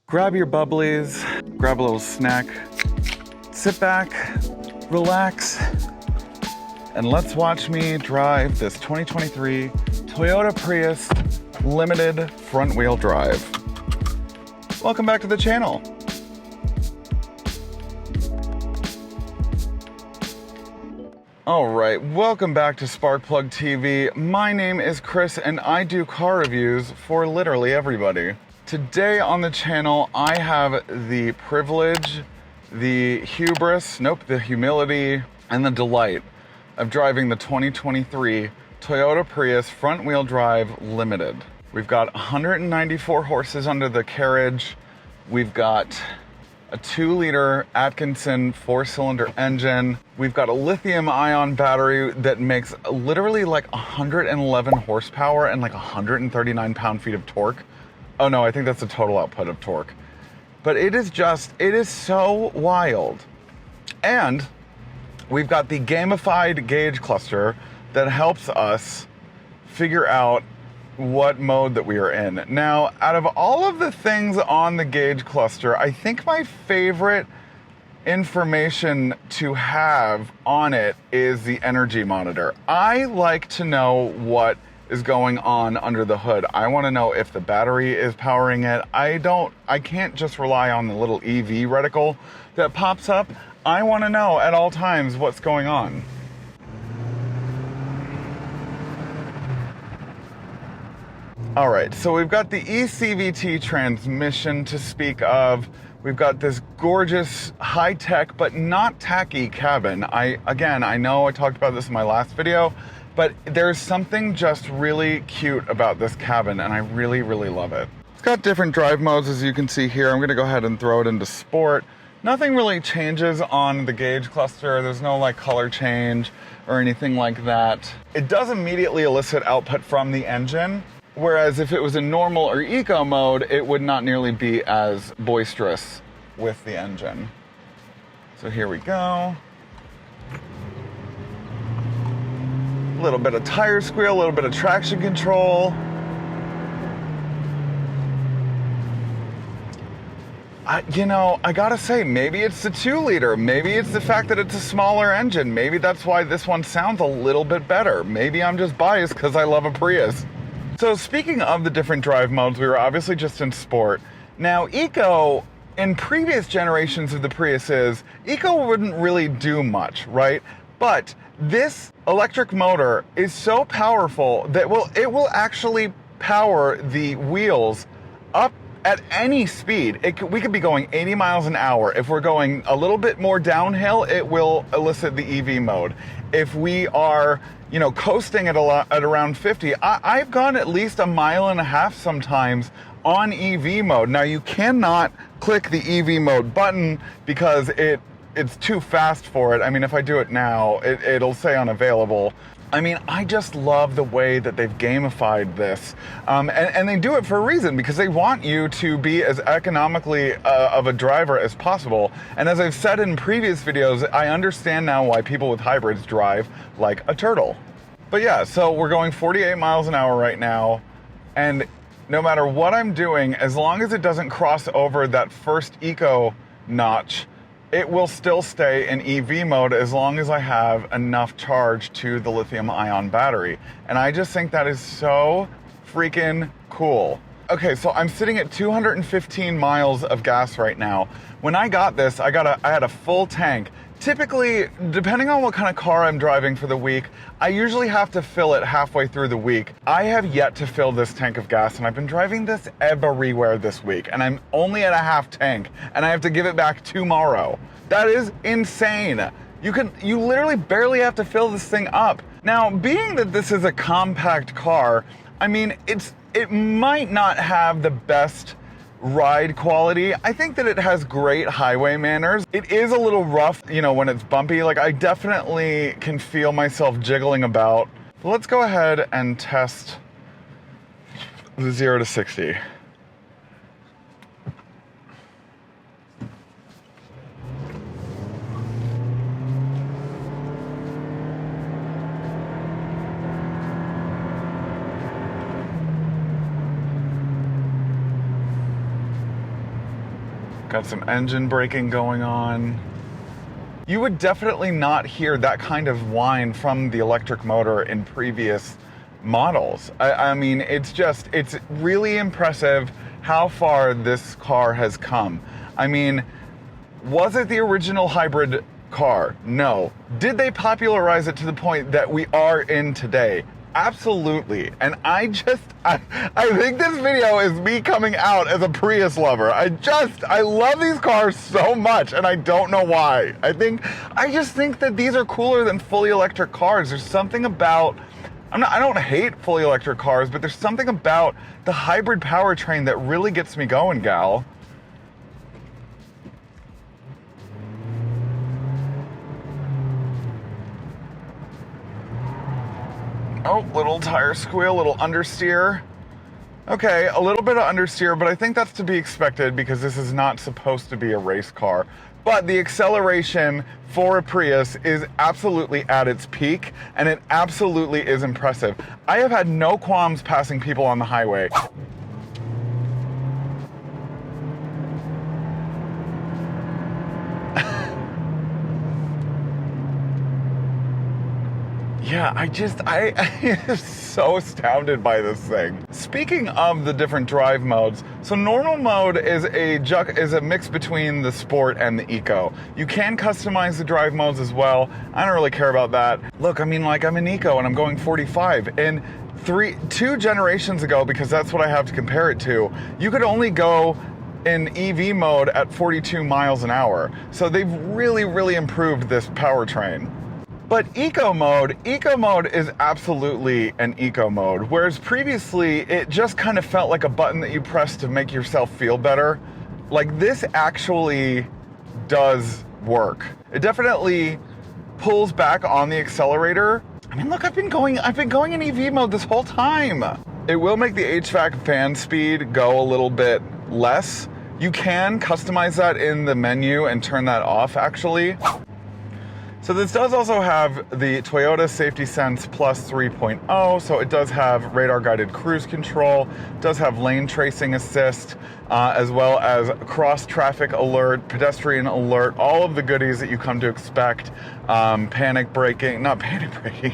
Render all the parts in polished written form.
Grab your bubblies, grab a little snack, sit back, relax, and let's watch me drive this 2023 Toyota Prius Limited front wheel drive. Welcome back to the channel. All right, welcome back to Sparkplug TV. My name is Chris and I do car reviews for literally everybody. Today on the channel, I have the privilege, the humility, and the delight of driving the 2023 Toyota Prius front wheel drive Limited. We've got 194 horses under the carriage. We've got a 2-liter Atkinson 4-cylinder engine. We've got a lithium-ion battery that makes literally like 111 horsepower and like 139 pound-feet of torque. Oh no, I think that's the total output of torque. But it is so wild. And we've got the gamified gauge cluster that helps us figure out what mode that we are in. Now, out of all of the things on the gauge cluster, I think my favorite information to have on it is the energy monitor. I like to know what is going on under the hood. I want to know if the battery is powering it. I can't just rely on the little EV reticle that pops up. I want to know at all times what's going on. All right, so we've got the eCVT transmission to speak of. We've got this gorgeous high-tech but not tacky cabin. I know I talked about this in my last video, but there's something just really cute about this cabin, and I really, really love it. It's got different drive modes, as you can see here. I'm gonna go ahead and throw it into sport. Nothing really changes on the gauge cluster. There's no like color change or anything like that. It does immediately elicit output from the engine, whereas if it was in normal or eco mode, it would not nearly be as boisterous with the engine. So here we go. A little bit of tire squeal, a little bit of traction control. I gotta say, maybe it's the 2-liter. Maybe it's the fact that it's a smaller engine. Maybe that's why this one sounds a little bit better. Maybe I'm just biased because I love a Prius. So speaking of the different drive modes, we were obviously just in sport. Now, eco, in previous generations of the Priuses, eco wouldn't really do much, right? But this electric motor is so powerful that it will actually power the wheels up at any speed. We could be going 80 miles an hour. If we're going a little bit more downhill, it will elicit the EV mode. If we are, coasting at around 50, I've gone at least 1.5 miles sometimes on EV mode. Now, you cannot click the EV mode button because it's too fast for it. I mean, if I do it now, it'll say unavailable. I mean, I just love the way that they've gamified this. And they do it for a reason, because they want you to be as economically of a driver as possible. And as I've said in previous videos, I understand now why people with hybrids drive like a turtle. But yeah, so we're going 48 miles an hour right now. And no matter what I'm doing, as long as it doesn't cross over that first eco notch, it will still stay in EV mode as long as I have enough charge to the lithium-ion battery. And I just think that is so freaking cool. Okay, so I'm sitting at 215 miles of gas right now. When I got this, I had a full tank. Typically, depending on what kind of car I'm driving for the week, I usually have to fill it halfway through the week. I have yet to fill this tank of gas, and I've been driving this everywhere this week, and I'm only at a half tank, and I have to give it back tomorrow. That is insane. You literally barely have to fill this thing up. Now, being that this is a compact car, I mean, it might not have the best ride quality. I think that it has great highway manners. It is a little rough, when it's bumpy. Like, I definitely can feel myself jiggling about. But let's go ahead and test the 0 to 60. Got some engine braking going on. You would definitely not hear that kind of whine from the electric motor in previous models. I mean, it's really impressive how far this car has come. I mean, was it the original hybrid car? No. Did they popularize it to the point that we are in today? Absolutely. And I think this video is me coming out as a Prius lover. I love these cars so much, and I don't know why. I just think that these are cooler than fully electric cars. There's something about, I don't hate fully electric cars, but there's something about the hybrid powertrain that really gets me going, gal. Oh, little tire squeal, little understeer. Okay, a little bit of understeer, but I think that's to be expected because this is not supposed to be a race car. But the acceleration for a Prius is absolutely at its peak, and it absolutely is impressive. I have had no qualms passing people on the highway. Yeah, I am so astounded by this thing. Speaking of the different drive modes, so normal mode is a mix between the sport and the eco. You can customize the drive modes as well. I don't really care about that. Look, I mean, like, I'm an eco and I'm going 45, and two generations ago, because that's what I have to compare it to, you could only go in EV mode at 42 miles an hour. So they've really, really improved this powertrain. But eco mode is absolutely an eco mode, whereas previously it just kind of felt like a button that you press to make yourself feel better. Like, this actually does work. It definitely pulls back on the accelerator. I mean, look, I've been going in EV mode this whole time. It will make the HVAC fan speed go a little bit less. You can customize that in the menu and turn that off, actually. So this does also have the Toyota Safety Sense Plus 3.0, so it does have radar-guided cruise control, does have lane tracing assist, as well as cross-traffic alert, pedestrian alert, all of the goodies that you come to expect. Panic braking, not panic braking.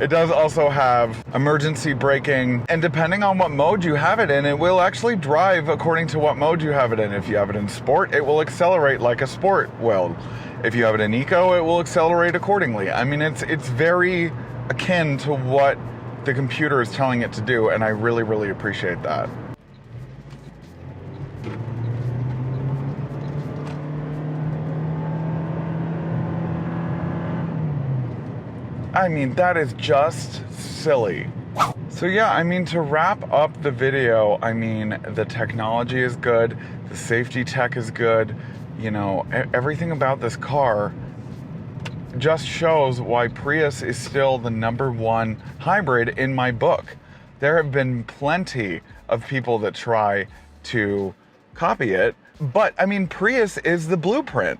It does also have emergency braking, and depending on what mode you have it in, it will actually drive according to what mode you have it in. If you have it in sport, it will accelerate like a sport will. If you have it in eco, it will accelerate accordingly. I mean, it's very akin to what the computer is telling it to do, and I really, really appreciate that. I mean, that is just silly. So yeah, I mean, to wrap up the video, I mean, the technology is good, the safety tech is good, you know, everything about this car just shows why Prius is still the #1 hybrid in my book. There have been plenty of people that try to copy it, but I mean, Prius is the blueprint.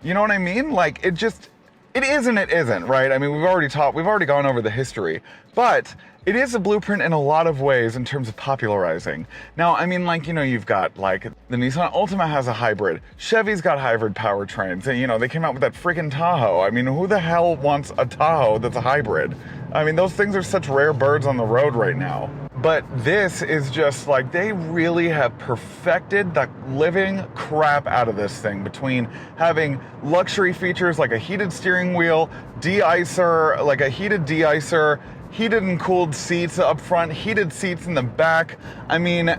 You know what I mean? Like, it is and it isn't, right? I mean, we've already gone over the history, but it is a blueprint in a lot of ways in terms of popularizing. Now, I mean, like, you know, you've got, like, the Nissan Altima has a hybrid. Chevy's got hybrid powertrains. And, you know, they came out with that freaking Tahoe. I mean, who the hell wants a Tahoe that's a hybrid? I mean, those things are such rare birds on the road right now. But this is just like, they really have perfected the living crap out of this thing, between having luxury features like a heated steering wheel, de-icer, like a heated de-icer, heated and cooled seats up front, heated seats in the back. I mean,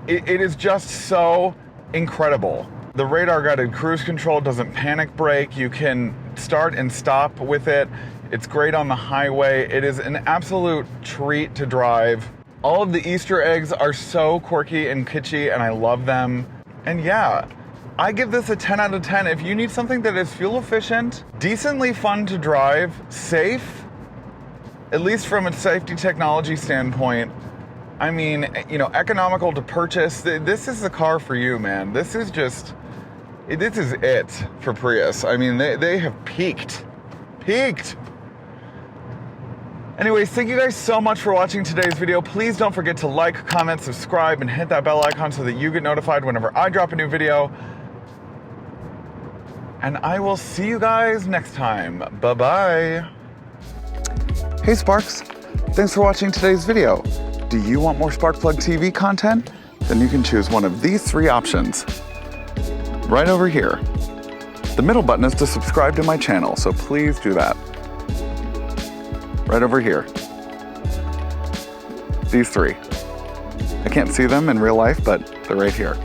it is just so incredible. The radar-guided cruise control doesn't panic brake. You can start and stop with it. It's great on the highway. It is an absolute treat to drive. All of the Easter eggs are so quirky and kitschy, and I love them. And yeah, I give this a 10 out of 10. If you need something that is fuel efficient, decently fun to drive, safe, at least from a safety technology standpoint, I mean, you know, economical to purchase, this is the car for you, man. This is it for Prius. I mean, they have peaked. Anyways, thank you guys so much for watching today's video. Please don't forget to like, comment, subscribe, and hit that bell icon so that you get notified whenever I drop a new video. And I will see you guys next time. Bye-bye. Hey Sparks, thanks for watching today's video. Do you want more Sparkplug TV content? Then you can choose one of these 3 options. Right over here. The middle button is to subscribe to my channel, so please do that. Right over here. These 3. I can't see them in real life, but they're right here.